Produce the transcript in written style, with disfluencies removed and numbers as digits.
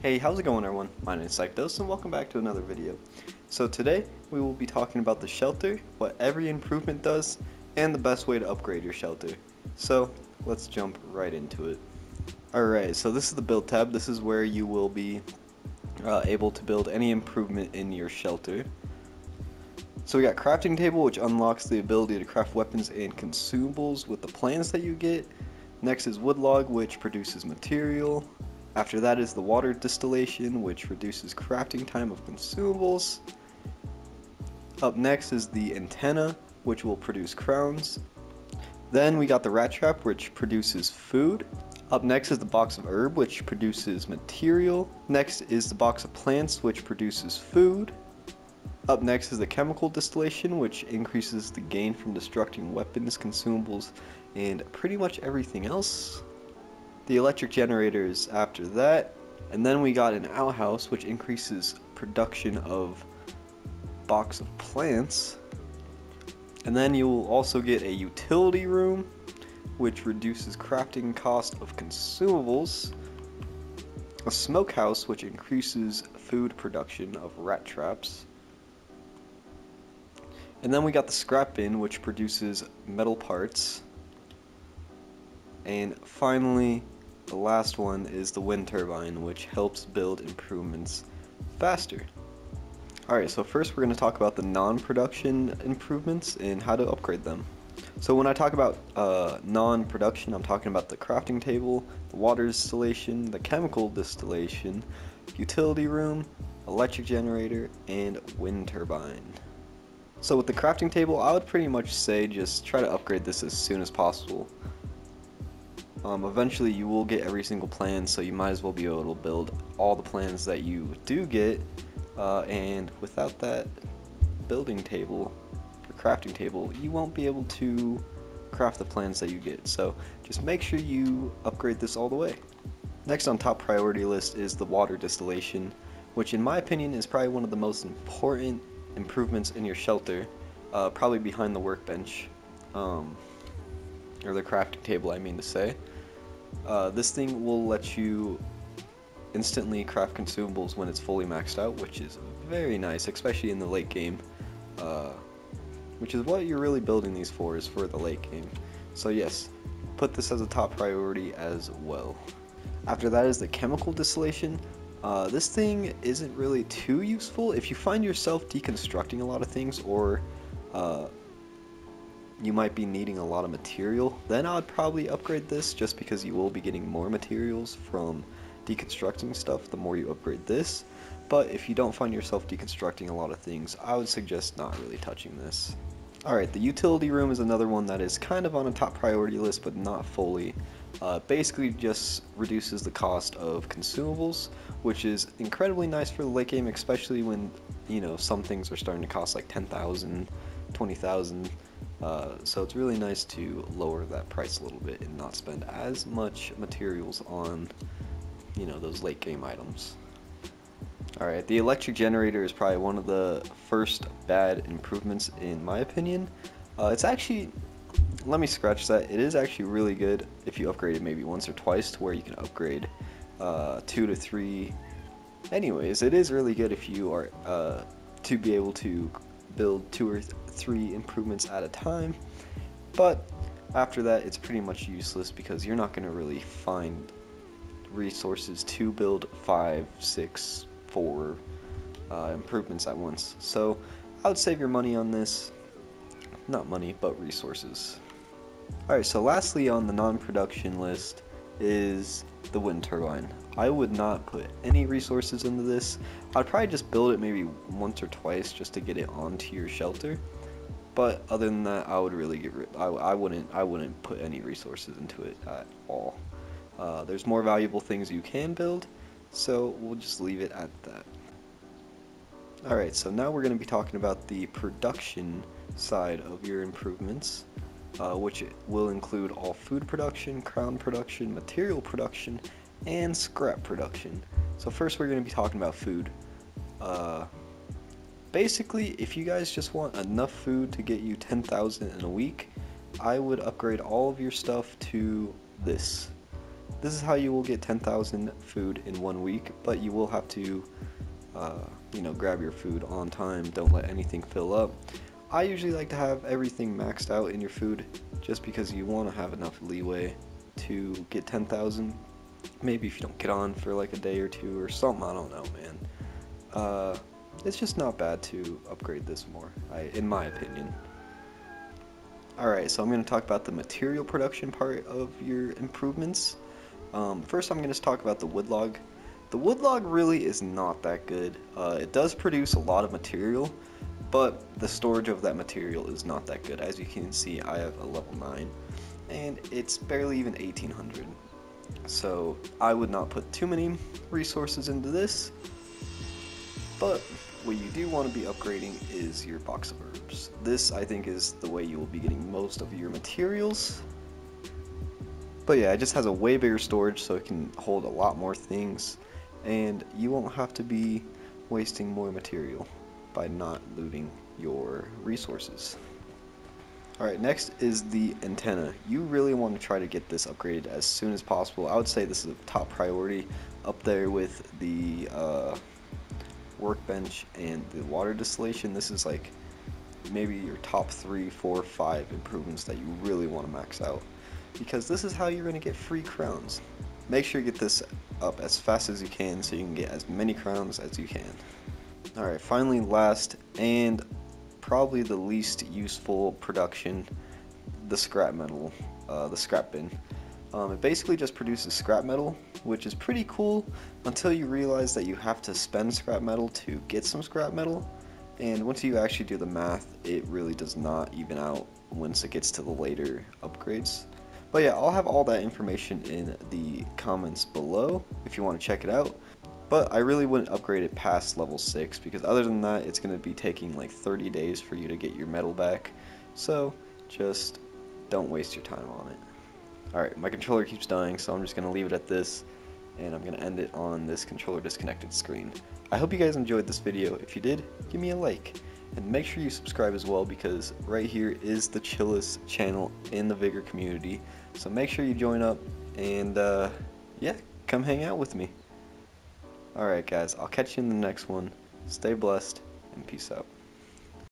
Hey, how's it going everyone? My name is Psychdos and welcome back to another video. So today we will be talking about the shelter, what every improvement does, and the best way to upgrade your shelter. So let's jump right into it. Alright, so this is the build tab. This is where you will be able to build any improvement in your shelter. So we got crafting table, which unlocks the ability to craft weapons and consumables with the plants that you get. Next is wood log, which produces material. After that is the water distillation, which reduces crafting time of consumables. Up next is the antenna, which will produce crowns. Then we got the rat trap, which produces food. Up next is the box of herb, which produces material. Next is the box of plants, which produces food. Up next is the chemical distillation, which increases the gain from destructing weapons, consumables, and pretty much everything else. The electric generator is after that, and then we got an outhouse, which increases production of box of plants. And then you will also get a utility room, which reduces crafting cost of consumables. A smokehouse, which increases food production of rat traps. And then we got the scrap bin, which produces metal parts. And finally, the last one is the wind turbine, which helps build improvements faster. Alright, so first we're going to talk about the non-production improvements and how to upgrade them. So when I talk about non-production, I'm talking about the crafting table, the water distillation, the chemical distillation, utility room, electric generator, and wind turbine. So with the crafting table, I would pretty much say just try to upgrade this as soon as possible. Eventually you will get every single plan, so you might as well be able to build all the plans that you do get, and without that building table, or crafting table, you won't be able to craft the plans that you get. So just make sure you upgrade this all the way. Next on top priority list is the water distillation, which in my opinion is probably one of the most important improvements in your shelter, probably behind the workbench, or the crafting table I mean to say. This thing will let you instantly craft consumables when it's fully maxed out, which is very nice, especially in the late game, which is what you're really building these for, is for the late game. So yes, put this as a top priority as well. After that is the chemical distillation. This thing isn't really too useful if you find yourself deconstructing a lot of things, or you might be needing a lot of material. Then I'd probably upgrade this, just because you will be getting more materials from deconstructing stuff the more you upgrade this. But if you don't find yourself deconstructing a lot of things, I would suggest not really touching this. Alright, the utility room is another one that is kind of on a top priority list, but not fully. Basically just reduces the cost of consumables, which is incredibly nice for the late game, especially when, you know, some things are starting to cost like 10,000, 20,000. So it's really nice to lower that price a little bit and not spend as much materials on, you know, those late game items. Alright, the electric generator is probably one of the first bad improvements in my opinion. It's actually, let me scratch that, it is actually really good if you upgrade it maybe once or twice, to where you can upgrade 2 to 3. Anyways, it is really good if you are to be able to build 2 or 3 improvements at a time, but after that it's pretty much useless because you're not going to really find resources to build 5, 6, 4 improvements at once. So I would save your money on this. Not money, but resources. Alright, so lastly on the non-production list is the wind turbine. I would not put any resources into this. I'd probably just build it maybe once or twice just to get it onto your shelter. But other than that, I would really get rid. I wouldn't put any resources into it at all. There's more valuable things you can build, so we'll just leave it at that. Alright, so now we're going to be talking about the production side of your improvements, which will include all food production, crown production, material production, and scrap production. So first we're going to be talking about food. Basically, if you guys just want enough food to get you 10,000 in a week, I would upgrade all of your stuff to this. This is how you will get 10,000 food in 1 week, but you will have to grab your food on time. Don't let anything fill up. I usually like to have everything maxed out in your food just because you want to have enough leeway to get 10,000. Maybe if you don't get on for like a day or two or something, I don't know, man. It's just not bad to upgrade this more, in my opinion. Alright, so I'm going to talk about the material production part of your improvements. First I'm going to talk about the wood log. The wood log really is not that good. It does produce a lot of material, but the storage of that material is not that good. As you can see, I have a level 9, and it's barely even 1800. So I would not put too many resources into this, but what you do want to be upgrading is your box of herbs. This, I think, is the way you will be getting most of your materials. But yeah, it just has a way bigger storage, so it can hold a lot more things, and you won't have to be wasting more material by not looting your resources. Alright, next is the antenna. You really want to try to get this upgraded as soon as possible. I would say this is a top priority, up there with the workbench and the water distillation. This is like maybe your top 3, 4, 5 improvements that you really want to max out, because this is how you're going to get free crowns. Make sure you get this up as fast as you can so you can get as many crowns as you can. Alright, finally, last and probably the least useful production, the scrap metal, the scrap bin. It basically just produces scrap metal, which is pretty cool until you realize that you have to spend scrap metal to get some scrap metal, and once you actually do the math, it really does not even out once it gets to the later upgrades. But yeah, I'll have all that information in the comments below if you want to check it out. But I really wouldn't upgrade it past level 6, because other than that, it's going to be taking like 30 days for you to get your metal back. So just don't waste your time on it. Alright, my controller keeps dying, so I'm just going to leave it at this, and I'm going to end it on this controller disconnected screen. I hope you guys enjoyed this video. If you did, give me a like, and make sure you subscribe as well, because right here is the chillest channel in the Vigor community. So make sure you join up, and yeah, come hang out with me. Alright guys, I'll catch you in the next one. Stay blessed, and peace out.